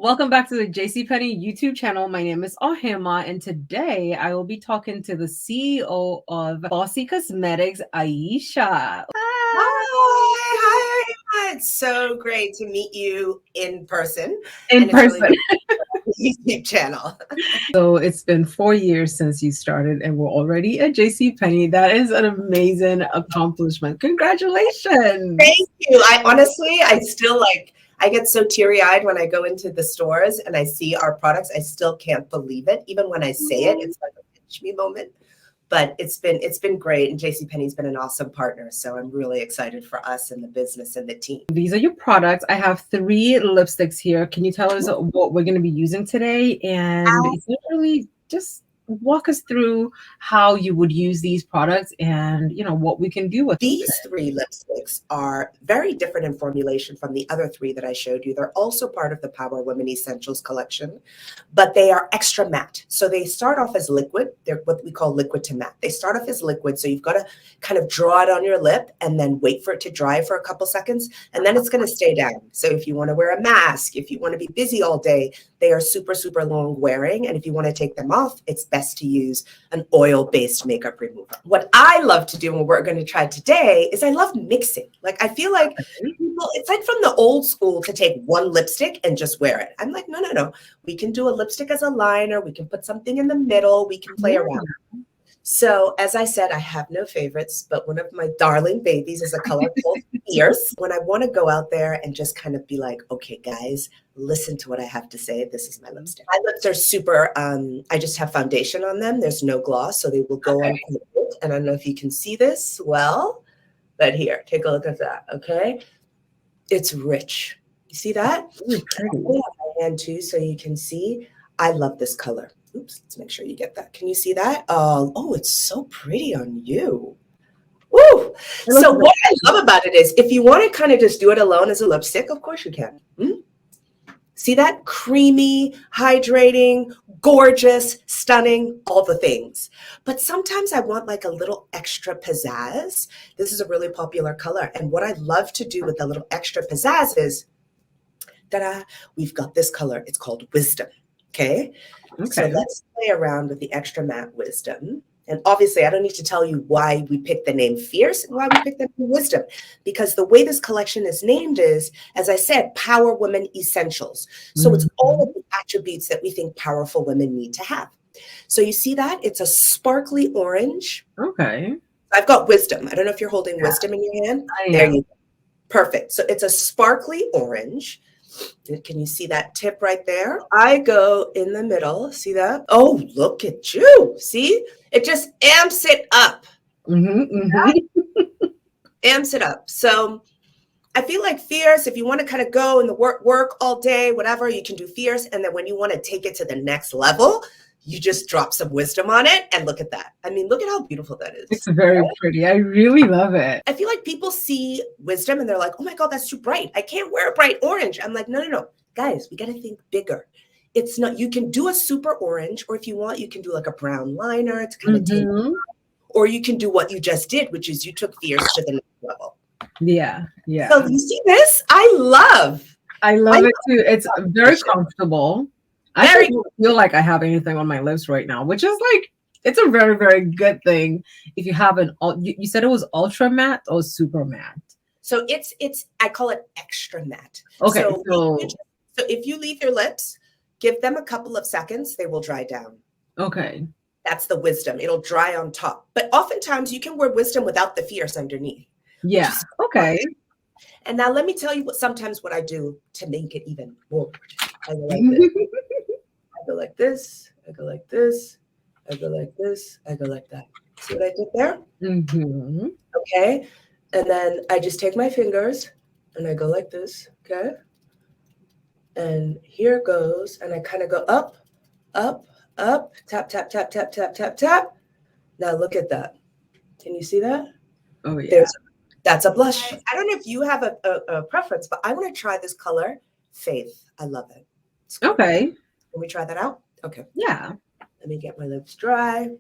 Welcome back to the JCPenney YouTube channel. My name is Ohemaa, and today I will be talking to the CEO of Bossy Cosmetics, Aisha. Hi. It's so great to meet you in person. In And it's really person. YouTube channel. So it's been 4 years since you started, and we're already at JCPenney. That is an amazing accomplishment. Congratulations. Thank you. I get so teary-eyed when I go into the stores and I see our products. I still can't believe it. Even when I say it, it's like a pinch me moment. But it's been great, and JCPenney's been an awesome partner. So I'm really excited for us and the business and the team. These are your products. I have 3 lipsticks here. Can you tell us what we're going to be using today? And essentially just walk us through how you would use these products and, what we can do with These 3 lipsticks are very different in formulation from the other 3 that I showed you. They're also part of the Power Women Essentials collection, but they are extra matte. So they start off as liquid. They're what we call liquid to matte. They start off as liquid, so you've got to kind of draw it on your lip and then wait for it to dry for a couple seconds, and then it's going to stay down. So if you want to wear a mask, if you want to be busy all day, they are super, super long wearing. And if you want to take them off, it's best to use an oil-based makeup remover. What I love to do, and we're going to try today, is I love mixing. Like, I feel like people, it's like from the old school to take one lipstick and just wear it. I'm like, no. We can do a lipstick as a liner. We can put something in the middle. We can play around. So as I said, I have no favorites, but one of my darling babies is a color called Fierce. When I want to go out there and just kind of be like, okay, guys, listen to what I have to say. This is my lipstick. My lips are super, I just have foundation on them. There's no gloss, so they will go on quite a bit. And I don't know if you can see this well, but here, take a look at that, okay? It's rich. You see that? Really pretty. I have my hand too, so you can see. I love this color. Oops, let's make sure you get that. Can you see that? Oh, it's so pretty on you. Woo! So what I love about it is if you want to kind of just do it alone as a lipstick, of course you can. See that? Creamy, hydrating, gorgeous, stunning, all the things. But sometimes I want like a little extra pizzazz. This is a really popular color. And what I love to do with the little extra pizzazz is, ta-da, we've got this color. It's called Wisdom. Okay. So let's play around with the extra matte Wisdom. And obviously, I don't need to tell you why we picked the name Fierce and why we picked the name Wisdom, because the way this collection is named is, as I said, Power Women Essentials. So it's all of the attributes that we think powerful women need to have. So you see that? It's a sparkly orange. Okay. I've got Wisdom. I don't know if you're holding Wisdom in your hand. There you go. Perfect. So it's a sparkly orange. Can you see that tip right there? I go in the middle. See that? Oh, look at you. See? It just amps it up. Amps it up. So I feel like Fierce, if you want to kind of go and the work all day, whatever, you can do Fierce. And then when you want to take it to the next level, you just drop some Wisdom on it, and look at that. I mean, look at how beautiful that is. It's very pretty. I really love it. I feel like people see Wisdom and they're like, oh my God, that's too bright. I can't wear a bright orange. I'm like, no. Guys, we got to think bigger. It's not, you can do a super orange, or if you want, you can do like a brown liner to kind of take, or you can do what you just did, which is you took Fierce to the next level. Yeah. So you see this? I love it too. It's very comfortable. I don't feel like I have anything on my lips right now, which is like, it's a very, very good thing. If you have you said it was ultra matte or super matte? So it's I call it extra matte. Okay. So if you leave your lips, give them a couple of seconds, they will dry down. Okay. That's the Wisdom. It'll dry on top. But oftentimes you can wear Wisdom without the Fierce underneath. Yeah. Okay. And now let me tell you what I do to make it even more gorgeous. I go like this. I go like this. I go like this. I go like this. I go like that. See what I did there? Okay. And then I just take my fingers and I go like this. Okay. And here it goes. And I kind of go up, up, up, tap, tap, tap, tap, tap, tap, tap. Now look at that. Can you see that? Oh, yeah. That's a blush. I don't know if you have a preference, but I want to try this color, Faith. I love it. Okay. Can we try that out? Okay. Yeah. Let me get my lips dry.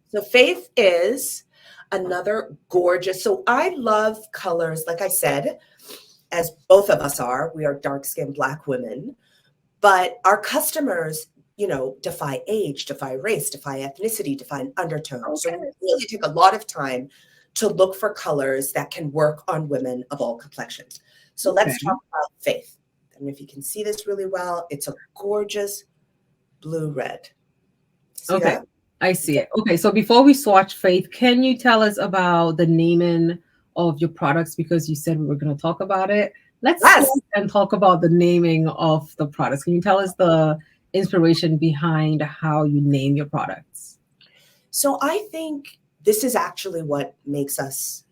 So Faith is another gorgeous. So I love colors, like I said, as both of us are. We are dark-skinned Black women. But our customers, defy age, defy race, defy ethnicity, defy undertone. So we Okay. really take a lot of time to look for colors that can work on women of all complexions. So Okay. let's talk about Faith. And if you can see this really well, it's a gorgeous blue-red. See Okay. that? I see it. Okay. So before we swatch, Faith, can you tell us about the naming of your products? Because you said we were going to talk about it. Let's swatch Yes. and talk about the naming of the products. Can you tell us the inspiration behind how you name your products? So I think this is actually what makes us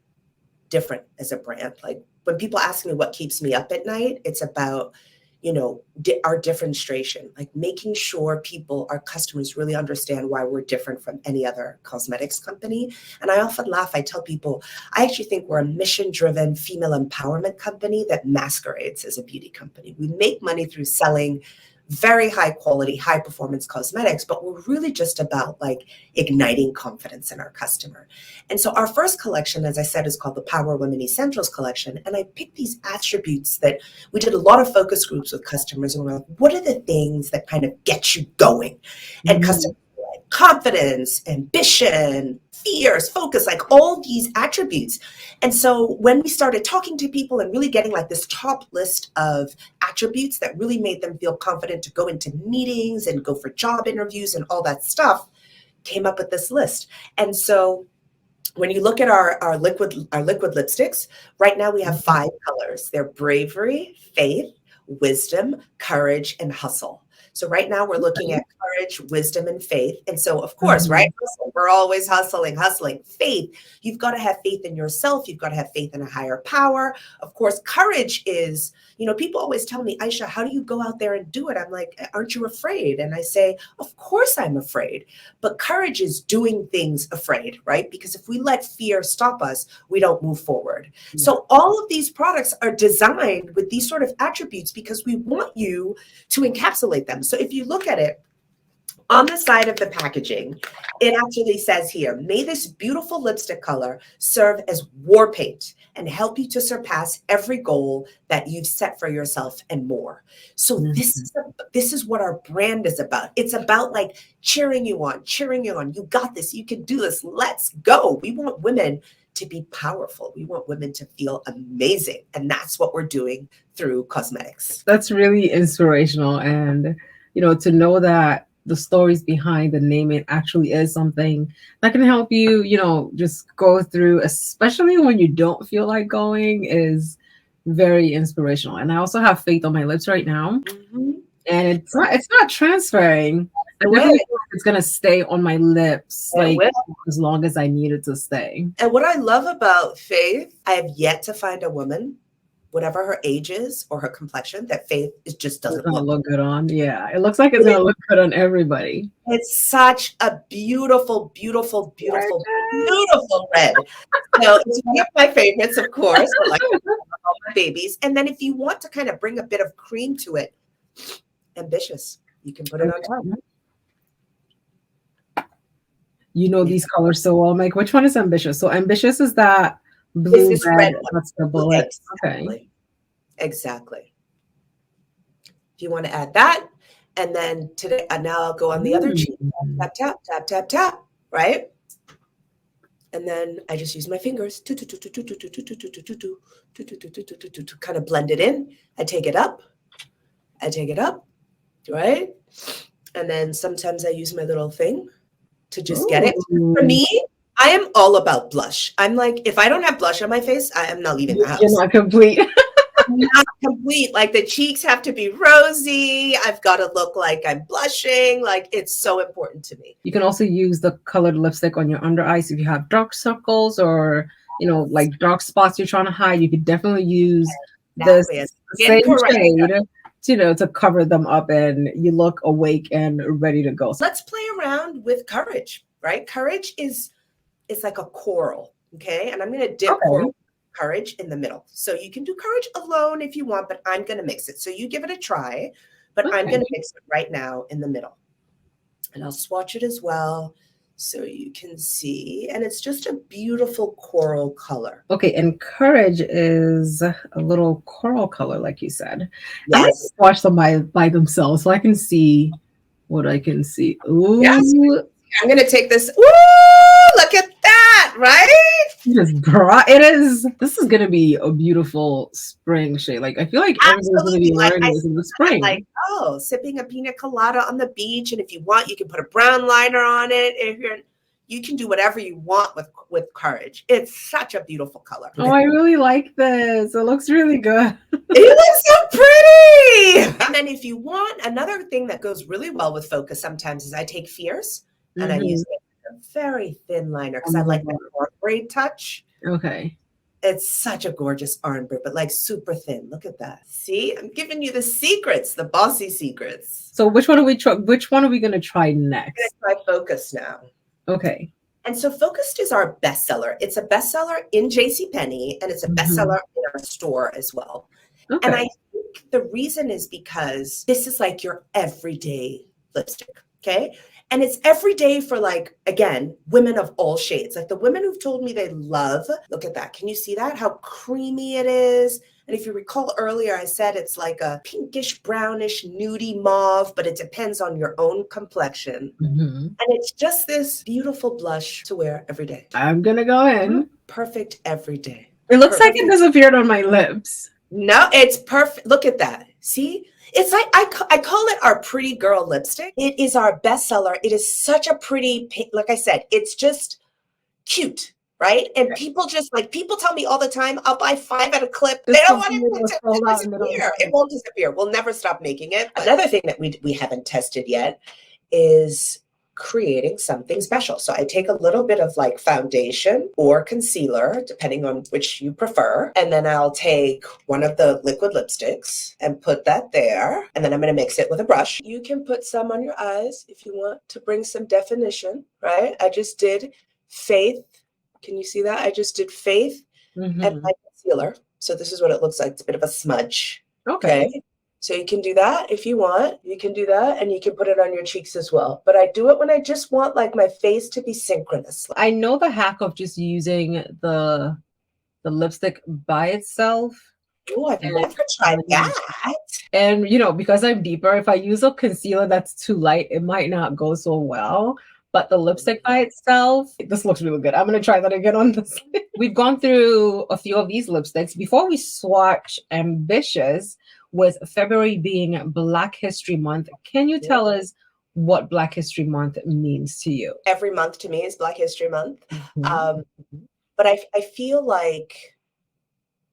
different as a brand. Like when people ask me what keeps me up at night, it's about, our differentiation, like making sure our customers really understand why we're different from any other cosmetics company. And I often laugh, I tell people, I actually think we're a mission-driven female empowerment company that masquerades as a beauty company. We make money through selling very high quality, high performance cosmetics, but we're really just about like igniting confidence in our customer. And so our first collection, as I said, is called the Power Women Essentials collection. And I picked these attributes that we did a lot of focus groups with customers, and we're like, what are the things that kind of get you going? And customers were like confidence, ambition, fierce, focus, like all these attributes. And so when we started talking to people and really getting like this top list of attributes that really made them feel confident to go into meetings and go for job interviews and all that stuff, came up with this list. And so when you look at our liquid lipsticks, right now we have 5 colors. They're bravery, faith, wisdom, courage, and hustle. So right now we're looking at courage, wisdom, and faith. And so, of course, right, we're always hustling. Faith, you've got to have faith in yourself. You've got to have faith in a higher power. Of course, courage is, people always tell me, Aisha, how do you go out there and do it? I'm like, aren't you afraid? And I say, of course I'm afraid. But courage is doing things afraid, right? Because if we let fear stop us, we don't move forward. Yeah. So all of these products are designed with these sort of attributes because we want you to encapsulate them. So if you look at it, on the side of the packaging, it actually says here, may this beautiful lipstick color serve as war paint and help you to surpass every goal that you've set for yourself and more. So this is what our brand is about. It's about like cheering you on. You got this. You can do this. Let's go. We want women to be powerful. We want women to feel amazing. And that's what we're doing through cosmetics. That's really inspirational. And, to know that the stories behind the naming actually is something that can help you, just go through, especially when you don't feel like going, is very inspirational. And I also have faith on my lips right now. And it's not transferring. I definitely feel like it's gonna stay on my lips as long as I need it to stay. And what I love about Faith, I have yet to find a woman, whatever her age is or her complexion, that Faith just doesn't look good on. Yeah, it looks like it's gonna look good on everybody. It's such a beautiful, beautiful, beautiful, beautiful red. So it's one of my favorites, of course, like all my babies. And then if you want to kind of bring a bit of cream to it, ambitious, you can put it on top. These colors so well, Mike. Which one is ambitious? So ambitious is that blue red. That's the bullet. Exactly. If you want to add that, and then today, now I'll go on the other cheek. Tap, tap, tap, tap, tap, right? And then I just use my fingers to kind of blend it in. I take it up, right? And then sometimes I use my little thing to just get it. For me, I am all about blush. I'm like, if I don't have blush on my face, I am not leaving the house. You're not complete. Not complete. Like the cheeks have to be rosy. I've got to look like I'm blushing. Like it's so important to me. You can also use the colored lipstick on your under eyes if you have dark circles or like dark spots you're trying to hide. You could definitely use this same shade to cover them up, and you look awake and ready to go. Let's play around with courage, right? Courage is like a coral, okay? And I'm going to dip courage in the middle. So you can do courage alone if you want, but I'm going to mix it. So you give it a try, but I'm going to mix it right now in the middle. And I'll swatch it as well. So you can see, and it's just a beautiful coral color. Okay, and Courage is a little coral color, like you said. I'm gonna Yes. swatch them by themselves so I can see what I can see. Yes. Ooh, I'm going to take this. Woo! Look at that, right? just bright. It is. This is gonna be a beautiful spring shade. Like I feel like everybody's gonna be Absolutely. Like wearing I this in the said, I'm like, spring. oh, sipping a pina colada on the beach. And if you want, you can put a brown liner on it. If you're, you can do whatever you want with Courage. It's such a beautiful color. Oh, I really like this. It looks really good. It looks so pretty. And then if you want, another thing that goes really well with Focus sometimes is I take Fierce and I use a very thin liner because I like that ombre touch. Okay. It's such a gorgeous ombre, but like super thin. Look at that. See, I'm giving you the secrets, the Bossy secrets. So which one are we which one are we gonna try next? I'm gonna try Focus now. Okay. And so Focused is our bestseller. It's a bestseller in JCPenney and it's a bestseller in our store as well. Okay. And I think the reason is because this is like your everyday lipstick, okay? And it's every day for like, again, women of all shades. Like the women who've told me they love, look at that. Can you see that? How creamy it is. And if you recall earlier, I said it's like a pinkish, brownish, nudie mauve, but it depends on your own complexion. And it's just this beautiful blush to wear every day. I'm gonna go in. Perfect every day. It looks like it disappeared on my lips. No, it's perfect. Look at that. See? It's like, I call it our pretty girl lipstick. It is our bestseller. It is such a pretty pink. Like I said, it's just cute, right? And people just like, people tell me all the time, I'll buy 5 at a clip. They don't want it to disappear. It won't disappear. We'll never stop making it. Another thing that we haven't tested yet is creating something special. So I take a little bit of like foundation or concealer, depending on which you prefer. And then I'll take one of the liquid lipsticks and put that there. And then I'm going to mix it with a brush. You can put some on your eyes if you want to bring some definition, right? I just did Faith. Can you see that? I just did Faith and my concealer. So this is what it looks like. It's a bit of a smudge. Okay. So you can do that if you want. You can do that and you can put it on your cheeks as well. But I do it when I just want like my face to be synchronous. I know the hack of just using the lipstick by itself. Oh, I've never tried that. And you know, because I'm deeper, if I use a concealer that's too light, it might not go so well. But the lipstick by itself, this looks really good. I'm going to try that again on this. We've gone through a few of these lipsticks. Before we swatch Ambitious, with February being Black History Month, can you tell us what Black History Month means to you? Every month to me is Black History Month. But I feel like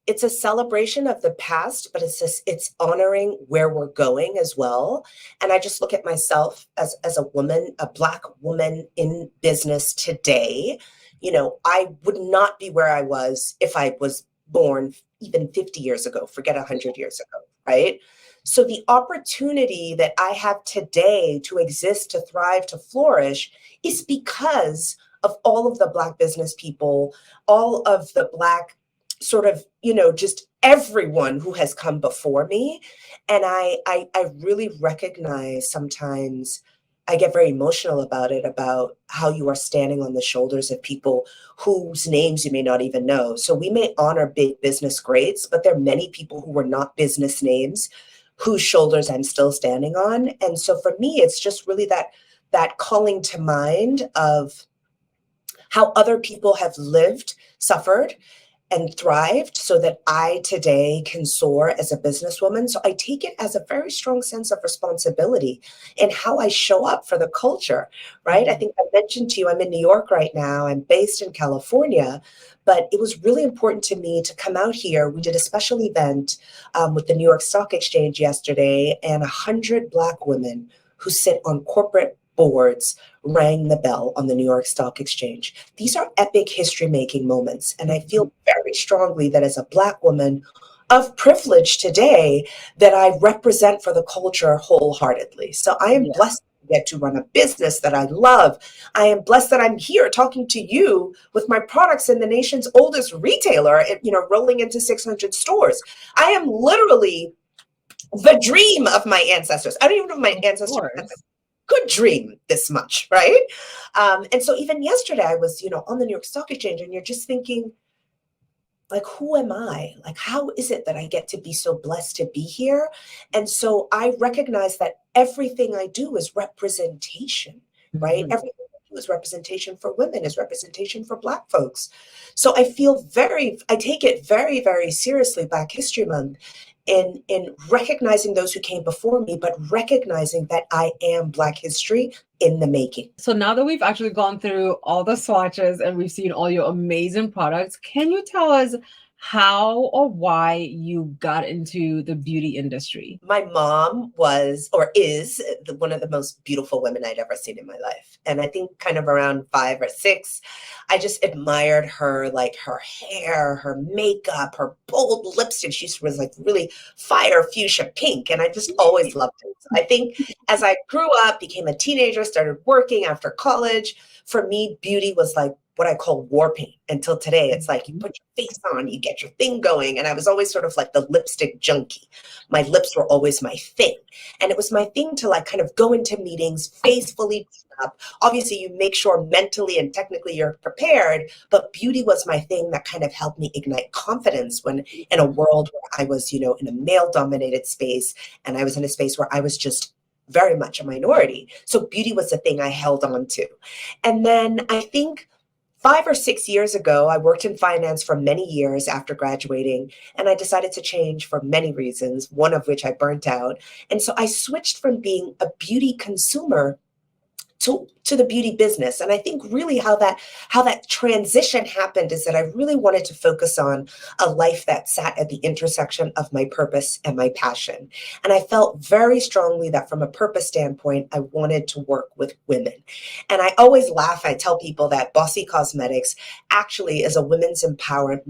it's a celebration of the past, but it's honoring where we're going as well. And I just look at myself as a woman, a Black woman in business today. You know, I would not be where I was if I was born even 50 years ago, forget 100 years ago, right? So the opportunity that I have today to exist, to thrive, to flourish is because of all of the Black business people, all of the Black sort of, you know, just everyone who has come before me. And I really recognize sometimes I get very emotional about it, about how you are standing on the shoulders of people whose names you may not even know. So we may honor big business greats, but there are many people who were not business names whose shoulders I'm still standing on. And so for me, it's just really that calling to mind of how other people have lived, suffered, and thrived so that I today can soar as a businesswoman. So I take it as a very strong sense of responsibility in how I show up for the culture, right? I think I mentioned to you, I'm in New York right now. I'm based in California, but it was really important to me to come out here. We did a special event with the New York Stock Exchange yesterday, and 100 Black women who sit on corporate boards rang the bell on the New York Stock Exchange. These are epic history-making moments. And I feel very strongly that as a Black woman of privilege today, that I represent for the culture wholeheartedly. So I am blessed to get to run a business that I love. I am blessed that I'm here talking to you with my products in the nation's oldest retailer, you know, rolling into 600 stores. I am literally the dream of my ancestors. I don't even know if my ancestors could dream this much, right? And so even yesterday I was, on the New York Stock Exchange, and you're just thinking, like, who am I? Like, how is it that I get to be so blessed to be here? And so I recognize that everything I do is representation, right? Mhm. Everything I do is representation for women, is representation for Black folks. So I take it very, very seriously, Black History Month, in recognizing those who came before me, but recognizing that I am Black history in the making. So now that we've actually gone through all the swatches and we've seen all your amazing products, can you tell us how or why you got into the beauty industry? My mom was, or is, one of the most beautiful women I'd ever seen in my life. And I think kind of around 5 or 6, I just admired her, like her hair, her makeup, her bold lipstick. She was like really fire fuchsia pink. And I just always loved it. So I think as I grew up, became a teenager, started working after college, for me, beauty was like what I call war paint. Until today, it's like you put your face on, you get your thing going. And I was always sort of like the lipstick junkie. My lips were always my thing. And it was my thing to like kind of go into meetings, face fully up. Obviously, you make sure mentally and technically you're prepared, but beauty was my thing that kind of helped me ignite confidence when in a world where I was, in a male dominated space, and I was in a space where I was just very much a minority. So beauty was the thing I held on to. And then I think 5 or 6 years ago, I worked in finance for many years after graduating, and I decided to change for many reasons, one of which I burnt out. And so I switched from being a beauty consumer to the beauty business. And I think really how that transition happened is that I really wanted to focus on a life that sat at the intersection of my purpose and my passion. And I felt very strongly that from a purpose standpoint, I wanted to work with women. And I always laugh. I tell people that Bossy Cosmetics actually is a women's empowerment,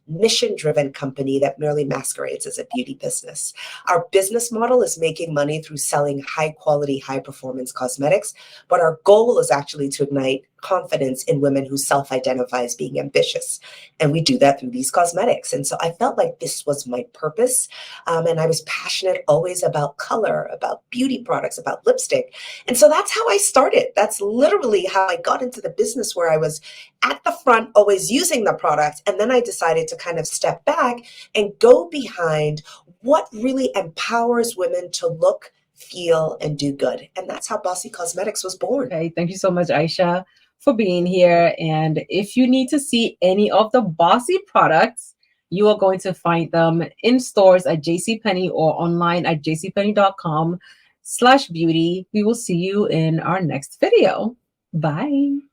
mission-driven company that merely masquerades as a beauty business. Our business model is making money through selling high quality, high performance cosmetics, but our goal is actually to ignite confidence in women who self-identify as being ambitious. And we do that through these cosmetics. And so I felt like this was my purpose. And I was passionate always about color, about beauty products, about lipstick. And so that's how I started. That's literally how I got into the business, where I was at the front, always using the product. And then I decided to kind of step back and go behind what really empowers women to look, feel, and do good. And that's how Bossy Cosmetics was born. Okay, thank you so much, Aisha, for being here. And if you need to see any of the Bossy products, you are going to find them in stores at JCPenney or online at jcpenney.com/beauty. We will see you in our next video. Bye.